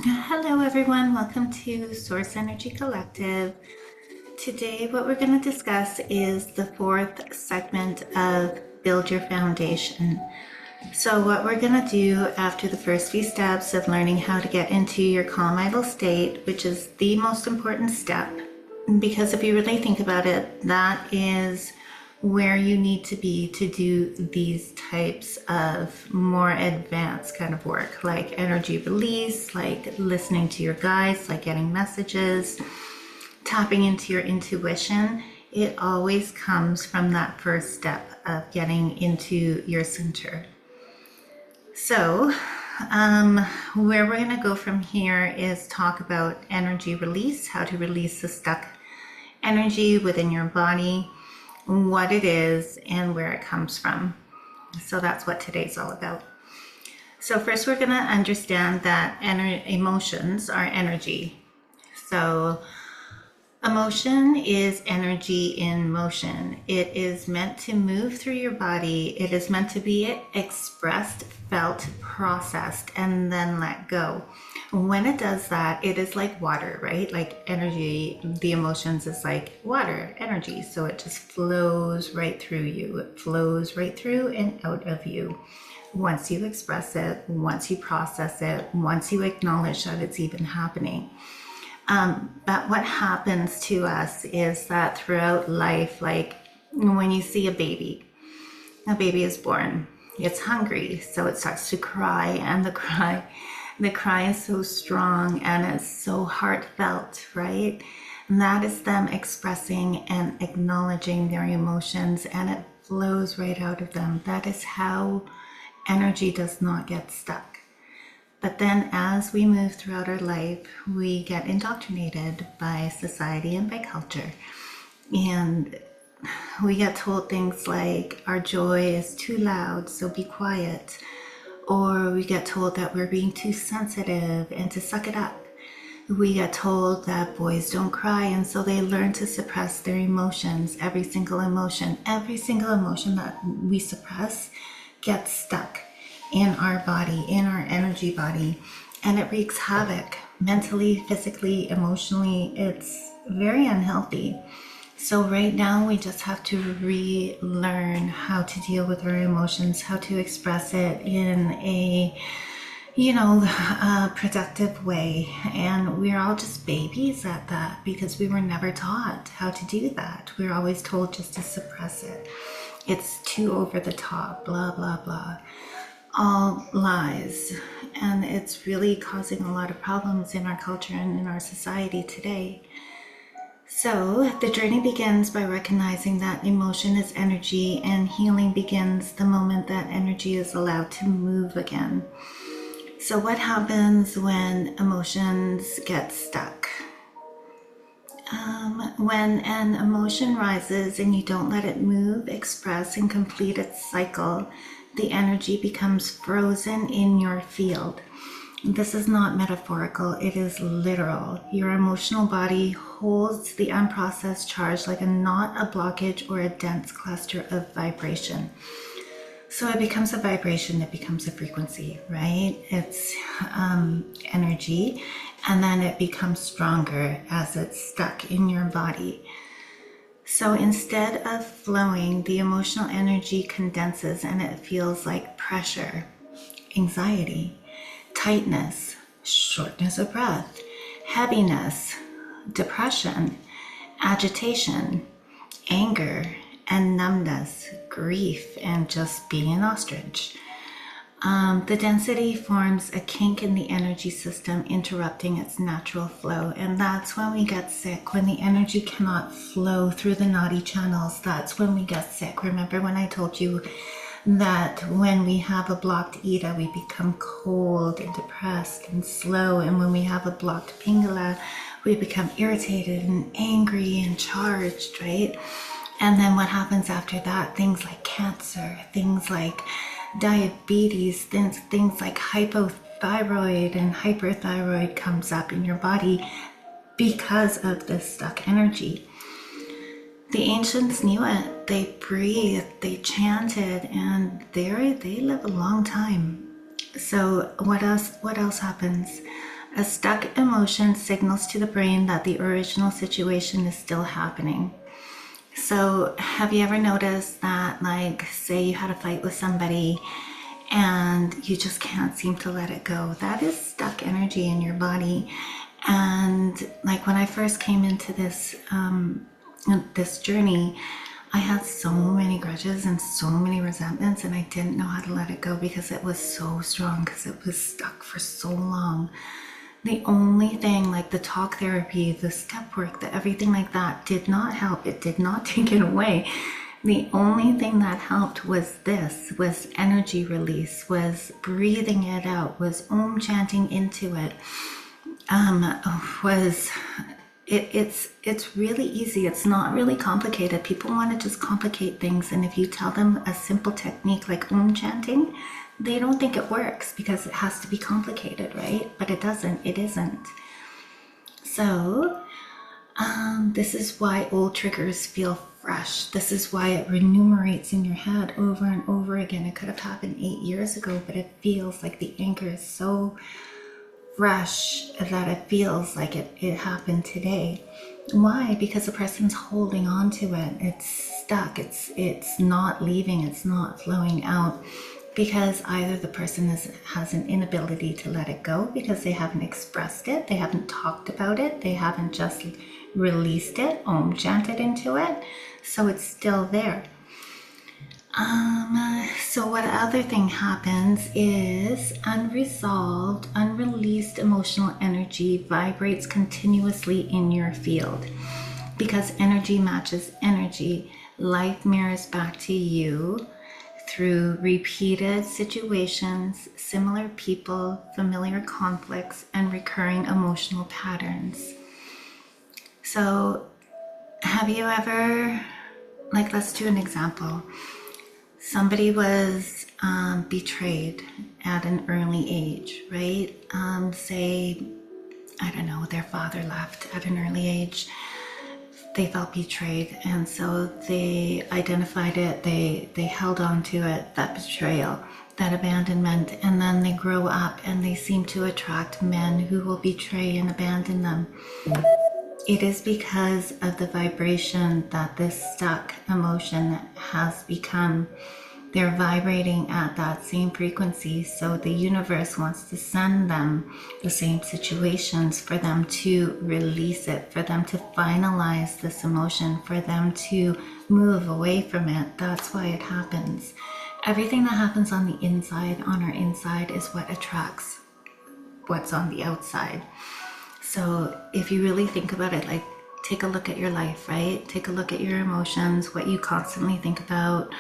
Hello everyone, welcome to Source Energy Collective. Today what we're going to discuss is the fourth segment of Build Your Foundation. So what we're going to do after the first few steps of learning how to get into your calm idle state, which is the most important step, because if you really think about it, that is where you need to be to do these types of more advanced kind of work, like energy release, like listening to your guides, like getting messages, tapping into your intuition. It always comes from that first step of getting into your center. So where we're going to go from here is talk about energy release, how to release the stuck energy within your body, what it is, and where it comes from. So that's what today's all about. So first we're going to understand that emotions are energy. So emotion is energy in motion. It is meant to move through your body. It is meant to be expressed, felt, processed, and then let go. When it does that, it is like water, right? Like energy, the emotions is like water, energy. So it just flows right through you. It flows right through and out of you. Once you express it, once you process it, once you acknowledge that it's even happening. But what happens to us is that throughout life, like when you see a baby is born, it's hungry, so it starts to cry, and the cry is so strong and it's so heartfelt, right? And that is them expressing and acknowledging their emotions, and it flows right out of them. That is how energy does not get stuck. But then as we move throughout our life, we get indoctrinated by society and by culture. And we get told things like our joy is too loud, so be quiet. Or we get told that we're being too sensitive and to suck it up. We get told that boys don't cry, and so they learn to suppress their emotions. Every single emotion that we suppress gets stuck in our body, in our energy body, and it wreaks havoc mentally, physically, emotionally. It's very unhealthy. So right now we just have to relearn how to deal with our emotions, how to express it in a productive way. And we're all just babies at that because we were never taught how to do that. We're always told just to suppress it. It's too over the top, blah, blah, blah. All lies, and it's really causing a lot of problems in our culture and in our society today. So the journey begins by recognizing that emotion is energy, and healing begins the moment that energy is allowed to move again. So what happens when emotions get stuck? When an emotion rises and you don't let it move, express, and complete its cycle, the energy becomes frozen in your field. This is not metaphorical, it is literal. Your emotional body holds the unprocessed charge like a knot, a blockage, or a dense cluster of vibration. So it becomes a vibration, it becomes a frequency, right? It's energy, and then it becomes stronger as it's stuck in your body. So instead of flowing, the emotional energy condenses and it feels like pressure, anxiety, tightness, shortness of breath, heaviness, depression, agitation, anger, and numbness, grief, and just being an ostrich. The density forms a kink in the energy system, interrupting its natural flow. And that's when we get sick, when the energy cannot flow through the naughty channels. That's when we get sick. Remember when I told you that when we have a blocked Ida, we become cold and depressed and slow. And when we have a blocked Pingala, we become irritated and angry and charged, right? And then what happens after that? Things like cancer, things like diabetes, things like hypothyroid and hyperthyroid comes up in your body because of this stuck energy. The ancients knew it. They breathed, they chanted, and they live a long time. So what else happens? A stuck emotion signals to the brain that the original situation is still happening. So have you ever noticed that, like, say you had a fight with somebody and you just can't seem to let it go? That is stuck energy in your body. And like when I first came into this journey, I had so many grudges and so many resentments, and I didn't know how to let it go because it was so strong, because it was stuck for so long. The only thing, like the talk therapy, the step work, the everything like that, did not help. It did not take it away. The only thing that helped was energy release, was breathing it out, was chanting into it. It's really easy. It's not really complicated. People want to just complicate things, and if you tell them a simple technique like chanting, they don't think it works because it has to be complicated, right? But it doesn't. It isn't. So this is why old triggers feel fresh. This is why it remunerates in your head over and over again. It could have happened 8 years ago, but it feels like the anger is so fresh that it feels like it happened today. Why? Because the person's holding on to it. It's stuck. It's not leaving. It's not flowing out, because either the person has an inability to let it go because they haven't expressed it, they haven't talked about it, they haven't just released it, chanted into it, so it's still there. So what other thing happens is unresolved, unreleased emotional energy vibrates continuously in your field. Because energy matches energy, life mirrors back to you through repeated situations, similar people, familiar conflicts, and recurring emotional patterns. So have you ever, like, let's do an example. Somebody was betrayed at an early age, right? Say, I don't know, their father left at an early age. They felt betrayed, and so they identified it, they held on to it, that betrayal, that abandonment, and then they grow up and they seem to attract men who will betray and abandon them. It is because of the vibration that this stuck emotion has become. They're vibrating at that same frequency, so the universe wants to send them the same situations for them to release it, for them to finalize this emotion, for them to move away from it. That's why it happens. Everything that happens on the inside, on our inside, is what attracts what's on the outside. So if you really think about it, like, take a look at your life, right? Take a look at your emotions, what you constantly think about,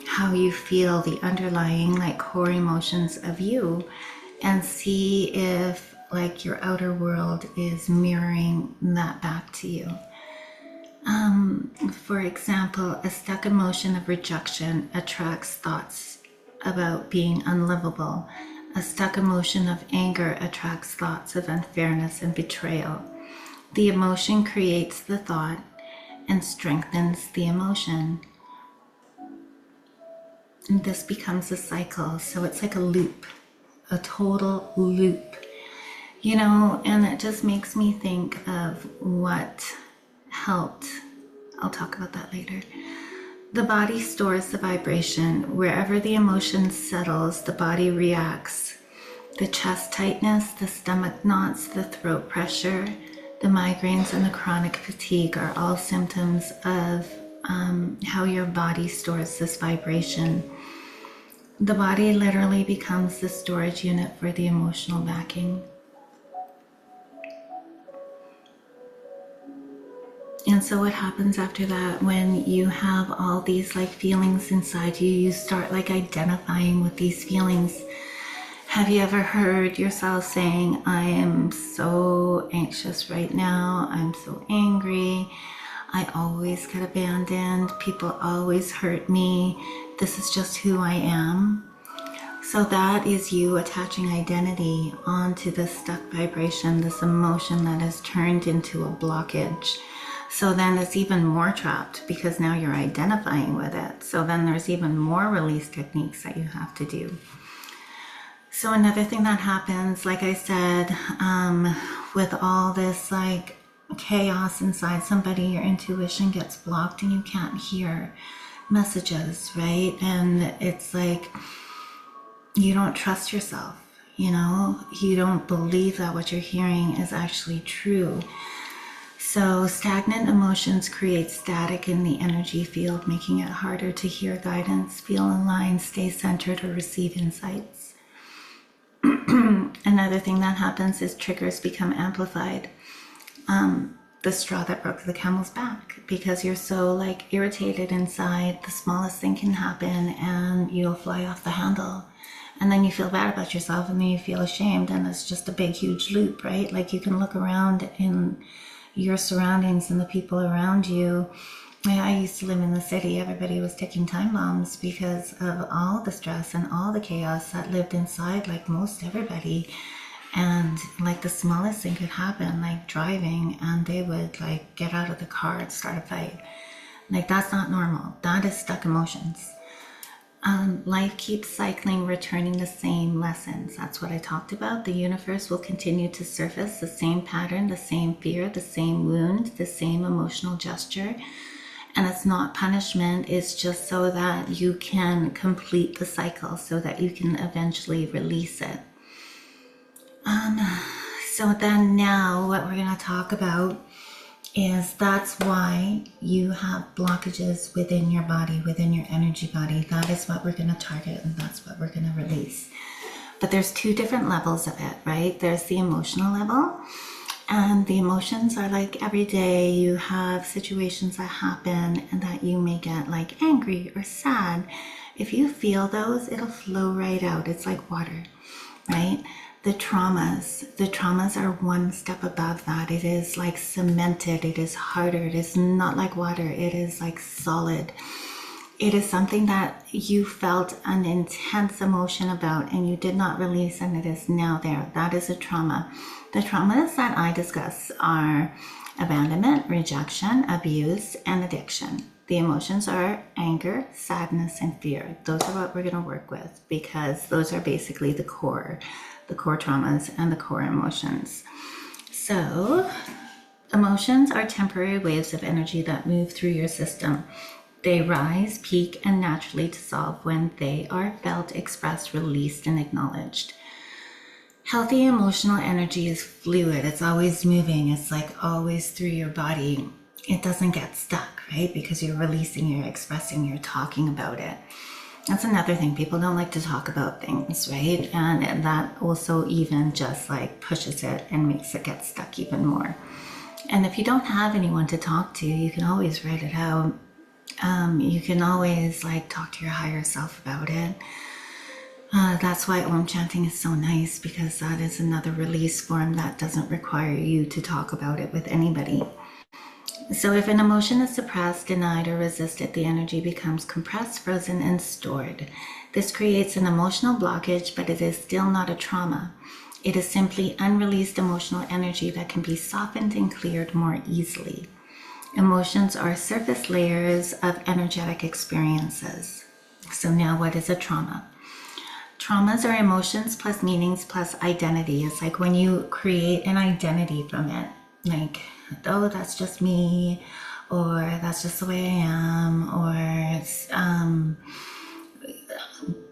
how you feel, the underlying, like, core emotions of you, and see if, like, your outer world is mirroring that back to you. For example, a stuck emotion of rejection attracts thoughts about being unlovable. A stuck emotion of anger attracts thoughts of unfairness and betrayal. The emotion creates the thought and strengthens the emotion. And this becomes a cycle. So it's like a loop, a total loop, you know, and it just makes me think of what helped. I'll talk about that later. The body stores the vibration. Wherever the emotion settles, the body reacts. The chest tightness, the stomach knots, the throat pressure, the migraines, and the chronic fatigue are all symptoms of how your body stores this vibration. The body literally becomes the storage unit for the emotional backing. And so what happens after that, when you have all these, like, feelings inside you, you start, like, identifying with these feelings. Have you ever heard yourself saying, I am so anxious right now, I'm so angry, I always get abandoned, people always hurt me, this is just who I am? So that is you attaching identity onto this stuck vibration, this emotion that has turned into a blockage. So then it's even more trapped because now you're identifying with it. So then there's even more release techniques that you have to do. So another thing that happens, like I said, with all this like chaos inside somebody, your intuition gets blocked and you can't hear messages, right? And it's like you don't trust yourself, you know, you don't believe that what you're hearing is actually true. So stagnant emotions create static in the energy field, making it harder to hear guidance, feel aligned, stay centered, or receive insights. Another thing that happens is triggers become amplified. The straw that broke the camel's back, because you're so like irritated inside, the smallest thing can happen and you'll fly off the handle. And then you feel bad about yourself and then you feel ashamed, and it's just a big, huge loop, right? Like you can look around in your surroundings and the people around you. I used to live in the city. Everybody was ticking time bombs because of all the stress and all the chaos that lived inside, like most everybody. And like the smallest thing could happen, like driving, and they would like get out of the car and start a fight. Like that's not normal. That is stuck emotions. Life keeps cycling, returning the same lessons. That's what I talked about. The universe will continue to surface the same pattern, the same fear, the same wound, the same emotional gesture. And it's not punishment, it's just so that you can complete the cycle, so that you can eventually release it. So then now what we're going to talk about is that's why you have blockages within your body, within your energy body. That is what we're going to target, and that's what we're going to release. But there's two different levels of it, right? There's the emotional level, and the emotions are like every day you have situations that happen and that you may get like angry or sad. If you feel those, it'll flow right out. It's like water, right? The traumas are one step above that. It is like cemented, it is harder, it is not like water, it is like solid. It is something that you felt an intense emotion about and you did not release, and it is now there. That is a trauma. The traumas that I discuss are abandonment, rejection, abuse, and addiction. The emotions are anger, sadness, and fear. Those are what we're going to work with, because those are basically the core traumas and the core emotions. So emotions are temporary waves of energy that move through your system. They rise, peak, and naturally dissolve when they are felt, expressed, released, and acknowledged. Healthy emotional energy is fluid. It's always moving. It's like always through your body. It doesn't get stuck, right? Because you're releasing, you're expressing, you're talking about it. That's another thing. People don't like to talk about things, right? And that also even just like pushes it and makes it get stuck even more. And if you don't have anyone to talk to, you can always write it out. You can always like talk to your higher self about it. That's why Om chanting is so nice, because that is another release form that doesn't require you to talk about it with anybody. So if an emotion is suppressed, denied, or resisted, the energy becomes compressed, frozen, and stored. This creates an emotional blockage, but it is still not a trauma. It is simply unreleased emotional energy that can be softened and cleared more easily. Emotions are surface layers of energetic experiences. So now what is a trauma? Traumas are emotions plus meanings plus identity. It's like when you create an identity from it. Like, oh, that's just me, or that's just the way I am, or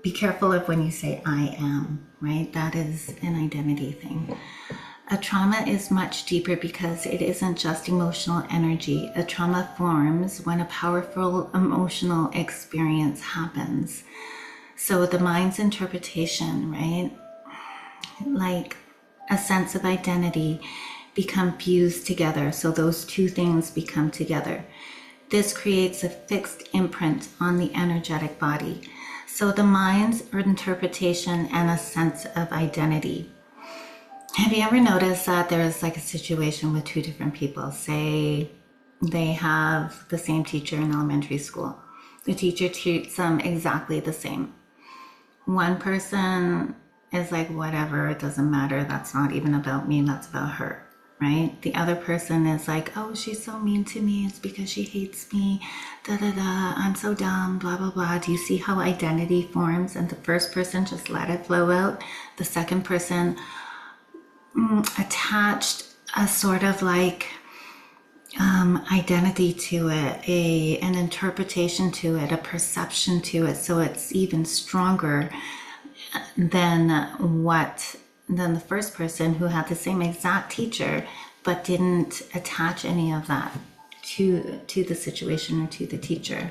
be careful of when you say I am, right? That is an identity thing. A trauma is much deeper because it isn't just emotional energy. A trauma forms when a powerful emotional experience happens. So the mind's interpretation, right? Like a sense of identity become fused together. So those two things become together. This creates a fixed imprint on the energetic body. So the mind's interpretation and a sense of identity. Have you ever noticed that there's like a situation with two different people? Say they have the same teacher in elementary school. The teacher treats them exactly the same. One person is like, whatever, it doesn't matter. That's not even about me. That's about her. right? The other person is like, oh, she's so mean to me. It's because she hates me. Da da da. I'm so dumb. Blah blah blah. Do you see how identity forms? And the first person just let it flow out. The second person attached a sort of like identity to it, an interpretation to it, a perception to it. So it's even stronger than than the first person who had the same exact teacher but didn't attach any of that to the situation or to the teacher.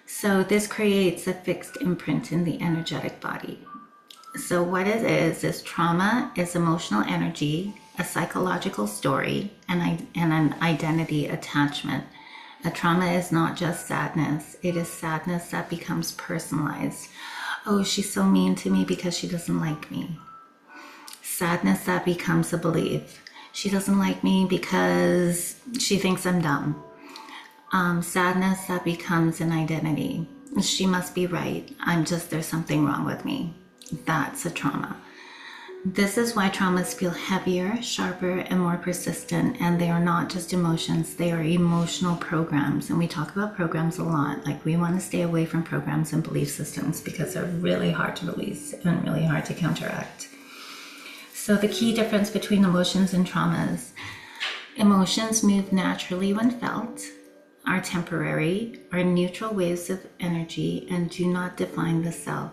So this creates a fixed imprint in the energetic body. So what it is trauma is emotional energy, a psychological story, and an identity attachment. A trauma is not just sadness. It is sadness that becomes personalized. Oh, she's so mean to me because she doesn't like me. Sadness that becomes a belief. She doesn't like me because she thinks I'm dumb. Sadness that becomes an identity. She must be right. There's something wrong with me. That's a trauma. This is why traumas feel heavier, sharper, and more persistent. And they are not just emotions, they are emotional programs. And we talk about programs a lot. Like, we want to stay away from programs and belief systems because they're really hard to release and really hard to counteract. So the key difference between emotions and traumas: emotions move naturally when felt, are temporary, are neutral waves of energy, and do not define the self.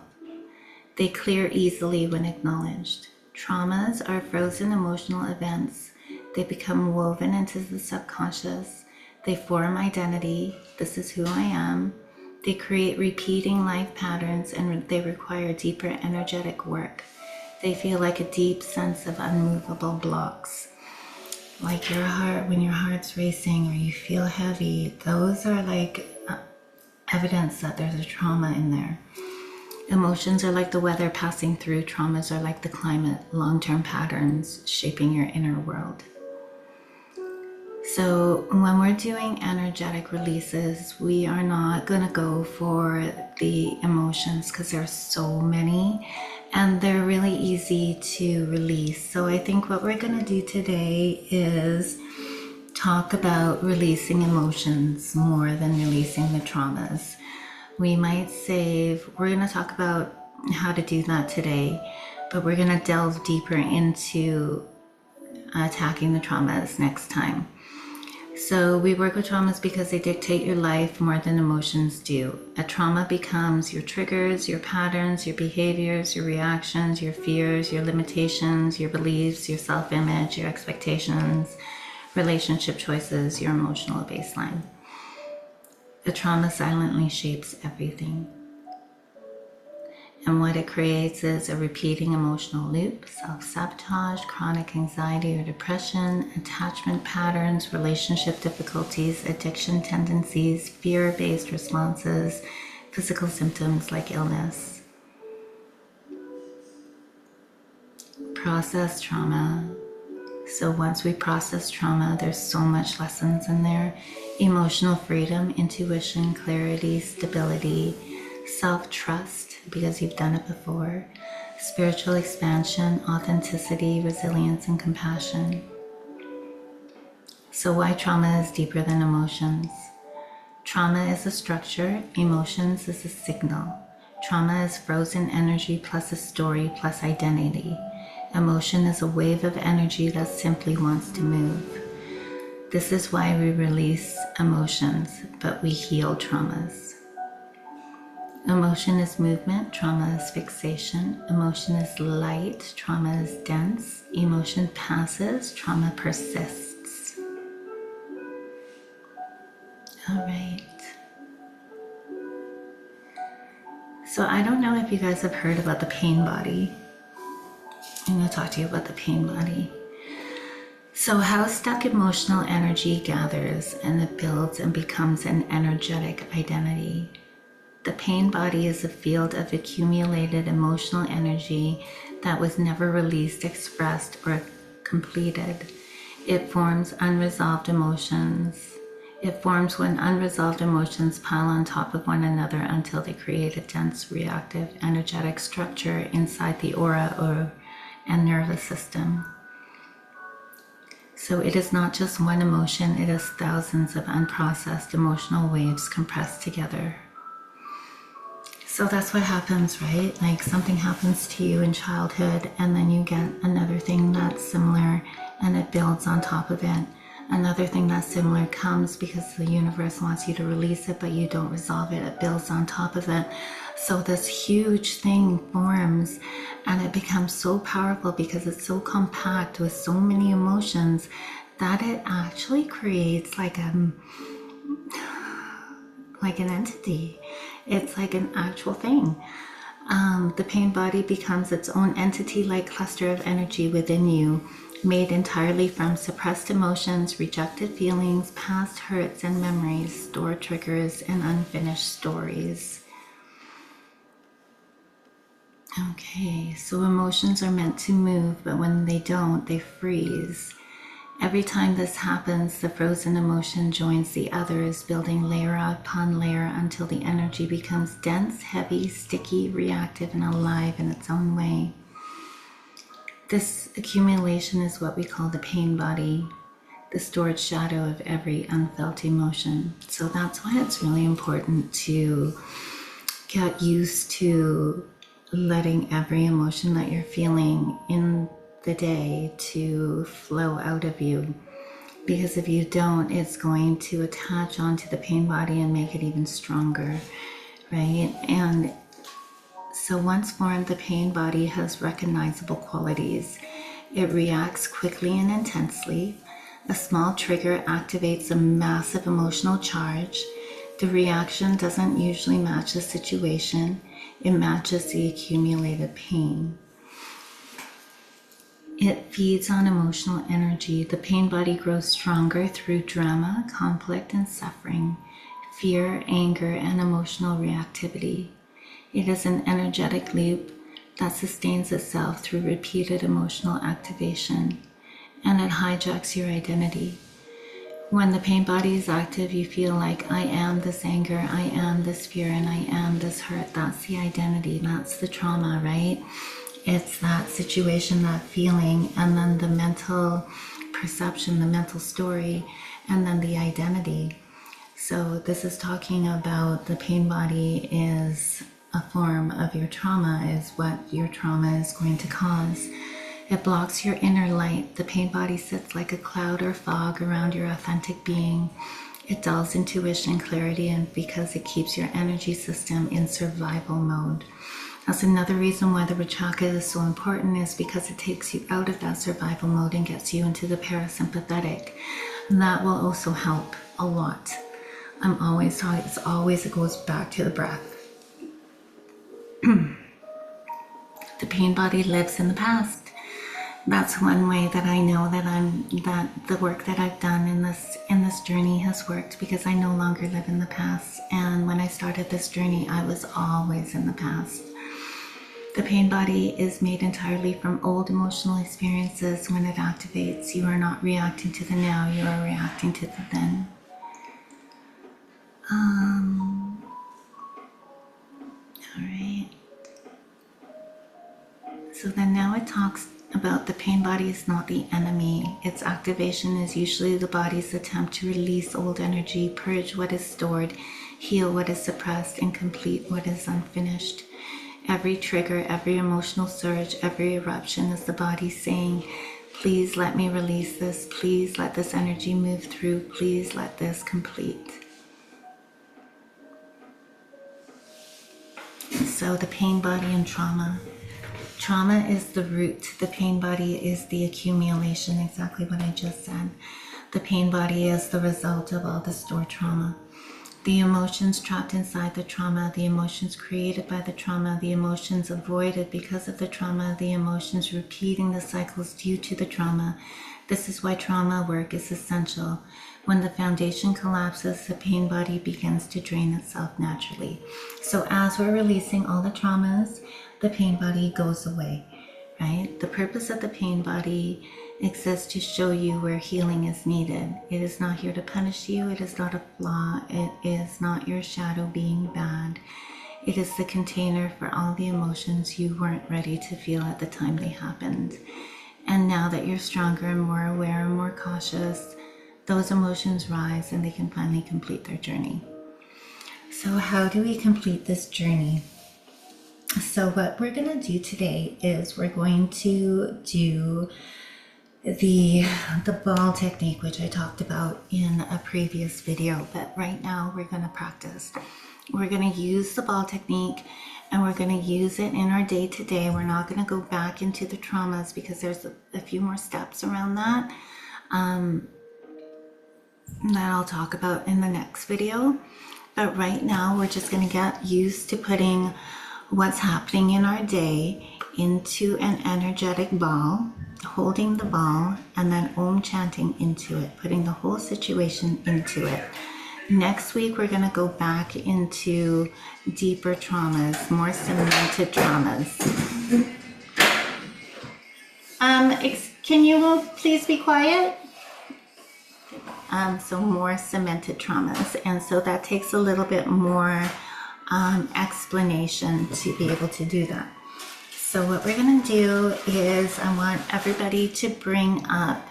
They clear easily when acknowledged. Traumas are frozen emotional events. They become woven into the subconscious. They form identity. This is who I am. They create repeating life patterns, and they require deeper energetic work. They feel like a deep sense of unmovable blocks. Like your heart, when your heart's racing or you feel heavy, those are like evidence that there's a trauma in there. Emotions are like the weather passing through. Traumas are like the climate, long-term patterns shaping your inner world. So when we're doing energetic releases, we are not going to go for the emotions because there are so many and they're really easy to release. So I think what we're going to do today is talk about releasing emotions more than releasing the traumas. We're going to talk about how to do that today, but we're going to delve deeper into attacking the traumas next time. So we work with traumas because they dictate your life more than emotions do. A trauma becomes your triggers, your patterns, your behaviors, your reactions, your fears, your limitations, your beliefs, your self-image, your expectations, relationship choices, your emotional baseline. The trauma silently shapes everything. And what it creates is a repeating emotional loop, self-sabotage, chronic anxiety or depression, attachment patterns, relationship difficulties, addiction tendencies, fear-based responses, physical symptoms like illness. Process trauma. So once we process trauma, there's so much lessons in there. Emotional freedom, intuition, clarity, stability, self-trust, because you've done it before, spiritual expansion, authenticity, resilience, and compassion. So why trauma is deeper than emotions? Trauma is a structure, emotions is a signal. Trauma is frozen energy plus a story plus identity. Emotion is a wave of energy that simply wants to move. This is why we release emotions, but we heal traumas. Emotion is movement, trauma is fixation. Emotion is light, trauma is dense. Emotion passes, trauma persists. All right. So I don't know if you guys have heard about the pain body. I'm going to talk to you about the pain body. So how stuck emotional energy gathers and it builds and becomes an energetic identity. The pain body is a field of accumulated emotional energy that was never released, expressed, or completed. It forms unresolved emotions. It forms when unresolved emotions pile on top of one another until they create a dense, reactive, energetic structure inside the aura and nervous system. So it is not just one emotion, it is thousands of unprocessed emotional waves compressed together. So that's what happens, right? Like something happens to you in childhood and then you get another thing that's similar and it builds on top of it. Another thing that's similar comes because the universe wants you to release it, but you don't resolve it. It builds on top of it. So this huge thing forms and it becomes so powerful because it's so compact with so many emotions that it actually creates like an entity. It's like an actual thing. The pain body becomes its own entity-like cluster of energy within you, made entirely from suppressed emotions, rejected feelings, past hurts and memories, stored triggers, and unfinished stories. Okay, so emotions are meant to move, but when they don't, they freeze. Every time this happens, the frozen emotion joins the others, building layer upon layer until the energy becomes dense, heavy, sticky, reactive, and alive in its own way. This accumulation is what we call the pain body, the stored shadow of every unfelt emotion. So that's why it's really important to get used to letting every emotion that you're feeling in the day to flow out of you, because if you don't, it's going to attach onto the pain body and make it even stronger, right? And so once formed, the pain body has recognizable qualities. It reacts quickly and intensely. A small trigger activates a massive emotional charge. The reaction doesn't usually match the situation. It matches the accumulated pain. It feeds on emotional energy. The pain body grows stronger through drama, conflict, and suffering, fear, anger, and emotional reactivity. It is an energetic loop that sustains itself through repeated emotional activation, and it hijacks your identity. When the pain body is active, you feel like, I am this anger, I am this fear, and I am this hurt. That's the identity, that's the trauma, right? It's that situation, that feeling, and then the mental perception, the mental story, and then the identity. So this is talking about the pain body is a form of your trauma, is what your trauma is going to cause. It blocks your inner light. The pain body sits like a cloud or fog around your authentic being. It dulls intuition, clarity, and because it keeps your energy system in survival mode. That's another reason why the Rachaka is so important, is because it takes you out of that survival mode and gets you into the parasympathetic. And that will also help a lot. I'm always talking, it goes back to the breath. The pain body lives in the past. That's one way that I know that the work that I've done in this journey has worked, because I no longer live in the past. And when I started this journey, I was always in the past. The pain body is made entirely from old emotional experiences. When it activates, you are not reacting to the now, you are reacting to the then. All right. So then now it talks about the pain body is not the enemy. Its activation is usually the body's attempt to release old energy, purge what is stored, heal what is suppressed, and complete what is unfinished. Every trigger, every emotional surge, every eruption is the body saying, please let me release this. Please let this energy move through. Please let this complete. So the pain body and trauma. Trauma is the root. The pain body is the accumulation, exactly what I just said. The pain body is the result of all the stored trauma. The emotions trapped inside the trauma, the emotions created by the trauma, the emotions avoided because of the trauma, the emotions repeating the cycles due to the trauma. This is why trauma work is essential. When the foundation collapses, the pain body begins to drain itself naturally. So as we're releasing all the traumas, the pain body goes away, right? The purpose of the pain body exists to show you where healing is needed. It is not here to punish you. It is not a flaw. It is not your shadow being bad. It is the container for all the emotions you weren't ready to feel at the time they happened. And now that you're stronger and more aware and more cautious, those emotions rise and they can finally complete their journey. So how do we complete this journey? So what we're going to do today is we're going to do the ball technique, which I talked about in a previous video, but right now we're going to practice. We're going to use the ball technique and we're going to use it in our day-to-day. We're not going to go back into the traumas because there's a few more steps around that that I'll talk about in the next video. But right now we're just going to get used to putting what's happening in our day into an energetic ball, holding the ball, and then Om chanting into it, putting the whole situation into it. Next week, we're going to go back into deeper traumas, more cemented traumas. Can you please be quiet? So more cemented traumas. And so that takes a little bit more explanation to be able to do that. So what we're going to do is I want everybody to bring up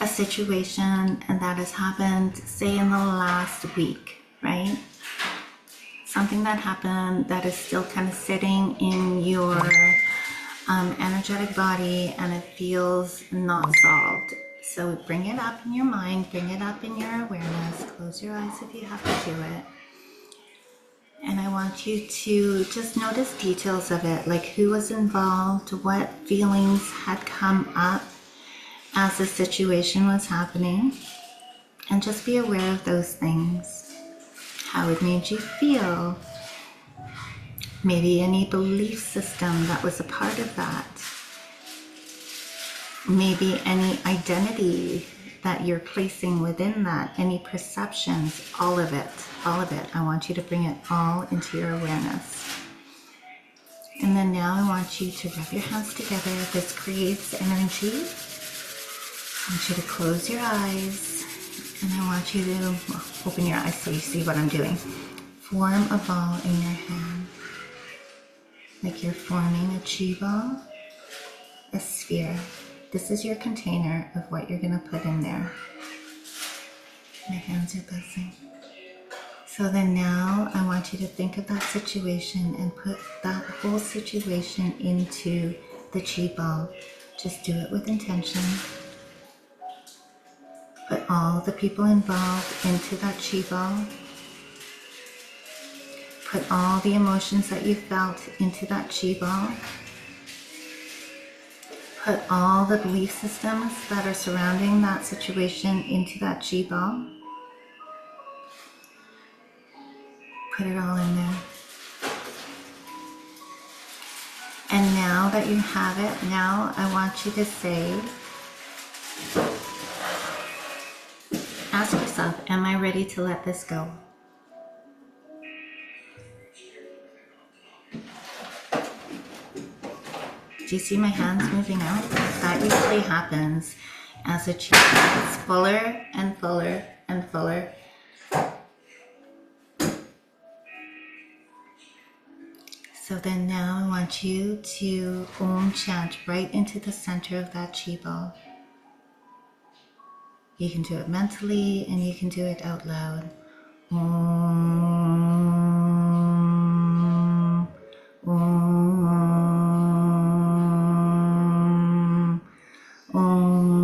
a situation that has happened, say in the last week, right? Something that happened that is still kind of sitting in your energetic body and it feels not solved. So bring it up in your mind, bring it up in your awareness, close your eyes if you have to do it. And I want you to just notice details of it, like who was involved, what feelings had come up as the situation was happening, and just be aware of those things, how it made you feel, maybe any belief system that was a part of that, maybe any identity that you're placing within that, any perceptions, all of it. I want you to bring it all into your awareness. And then now I want you to rub your hands together. This creates energy. I want you to close your eyes, and I want you to open your eyes so you see what I'm doing. Form a ball in your hand, like you're forming a chi ball, a sphere. This is your container of what you're going to put in there. My hands are buzzing. So then now I want you to think of that situation and put that whole situation into the chi ball. Just do it with intention. Put all the people involved into that chi ball. Put all the emotions that you felt into that chi ball. Put all the belief systems that are surrounding that situation into that chi ball. Put it all in there. And now that you have it, now I want you to say, ask yourself, am I ready to let this go? Do you see my hands moving out? That usually happens as a chi gets fuller and fuller and fuller. So then now I want you to Om chant right into the center of that chi ball. You can do it mentally and you can do it out loud. Om, Om, Om.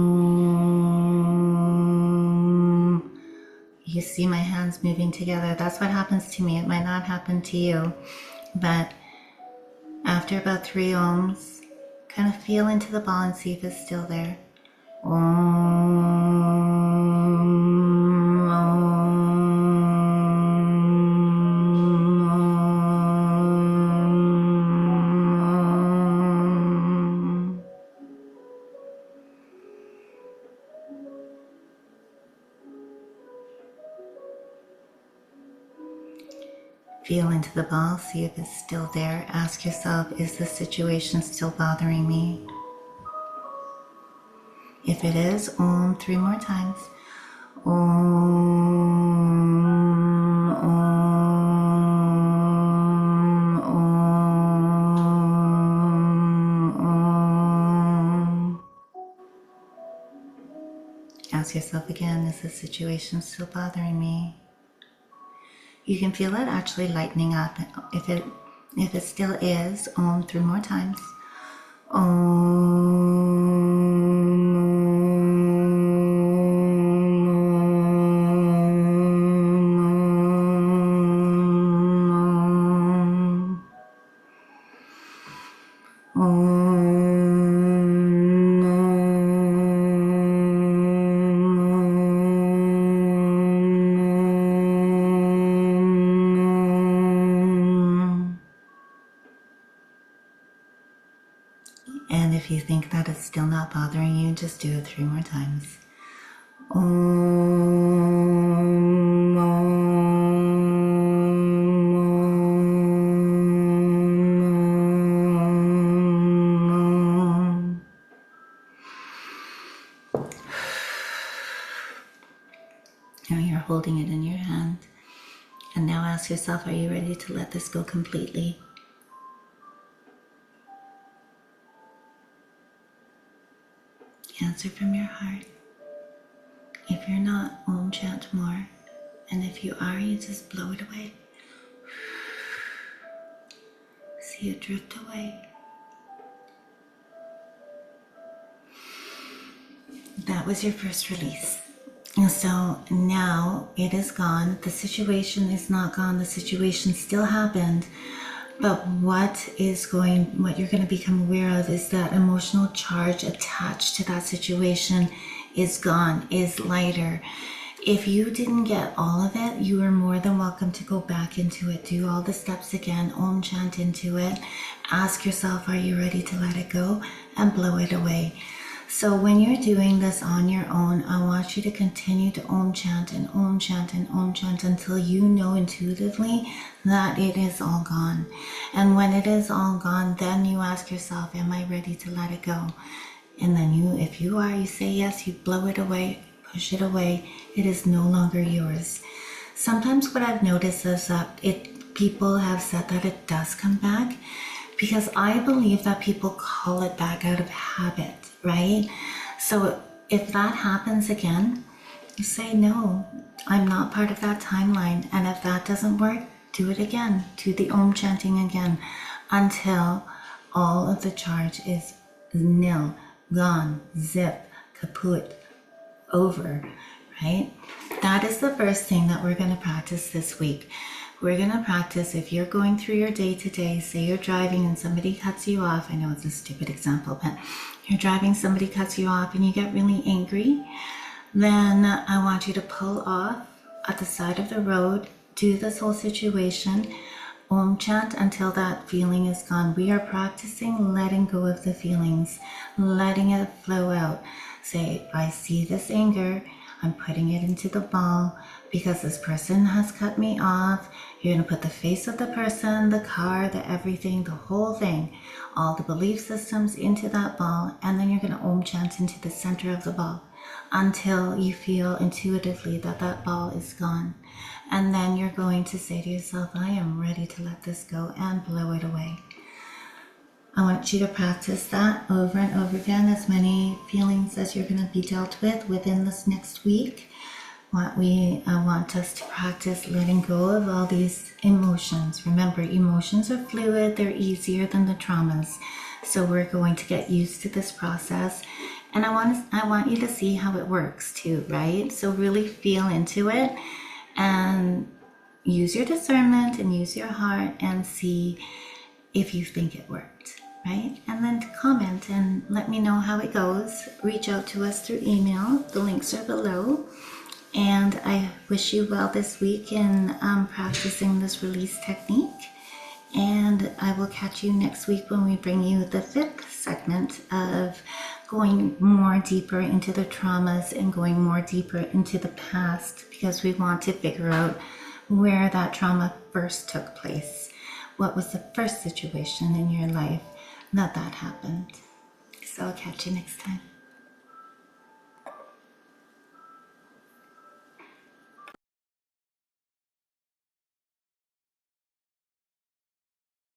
You see my hands moving together. That's what happens to me. It might not happen to you, but after about 3 ohms, kind of feel into the ball and see if it's still there. Om, Om. Feel into the ball, see if it's still there. Ask yourself, is the situation still bothering me? If it is, Om 3 more times. Om, Om, Om, Om. ask yourself again, is this situation still bothering me? You can feel it actually lightening up. If it still is, Om 3 more times. And if you think that it's still not bothering you, just do it 3 more times. Now you're holding it in your hand. And now ask yourself, are you ready to let this go completely? Answer from your heart. If you're not, Om chant more. And if you are, you just blow it away. See it drift away. That was your first release. And so now it is gone. The situation is not gone. The situation still happened. But what you're going to become aware of is that emotional charge attached to that situation is gone, is lighter. If you didn't get all of it, you are more than welcome to go back into it. Do all the steps again, Om chant into it. Ask yourself, are you ready to let it go? And blow it away. So when you're doing this on your own, I want you to continue to Om chant and Om chant and Om chant until you know intuitively that it is all gone. And when it is all gone, then you ask yourself, am I ready to let it go? And then if you are, you say yes, you blow it away, push it away. It is no longer yours. Sometimes what I've noticed is that people have said that it does come back, because I believe that people call it back out of habit, right? So if that happens again, you say, no, I'm not part of that timeline. And if that doesn't work, do it again. Do the Om chanting again until all of the charge is nil, gone, zip, kaput, over, right? That is the first thing that we're going to practice this week. We're going to practice, if you're going through your day-to-day, say you're driving and somebody cuts you off. I know it's a stupid example, but you're driving, somebody cuts you off and you get really angry. Then I want you to pull off at the side of the road, do this whole situation, Om chant until that feeling is gone. We are practicing letting go of the feelings, letting it flow out. Say, I see this anger, I'm putting it into the ball because this person has cut me off. You're going to put the face of the person, the car, the everything, the whole thing, all the belief systems into that ball, and then you're going to Om chant into the center of the ball until you feel intuitively that that ball is gone. And then you're going to say to yourself, I am ready to let this go, and blow it away. I want you to practice that over and over again, as many feelings as you're going to be dealt with within this next week. I want us to practice letting go of all these emotions. Remember, emotions are fluid, they're easier than the traumas. So we're going to get used to this process. And I want you to see how it works too, right? So really feel into it and use your discernment and use your heart and see if you think it worked, right? And then comment and let me know how it goes. Reach out to us through email. The links are below. And I wish you well this week in practicing this release technique. And I will catch you next week when we bring you the 5th segment of going more deeper into the traumas and going more deeper into the past, because we want to figure out where that trauma first took place. What was the first situation in your life that happened? So I'll catch you next time.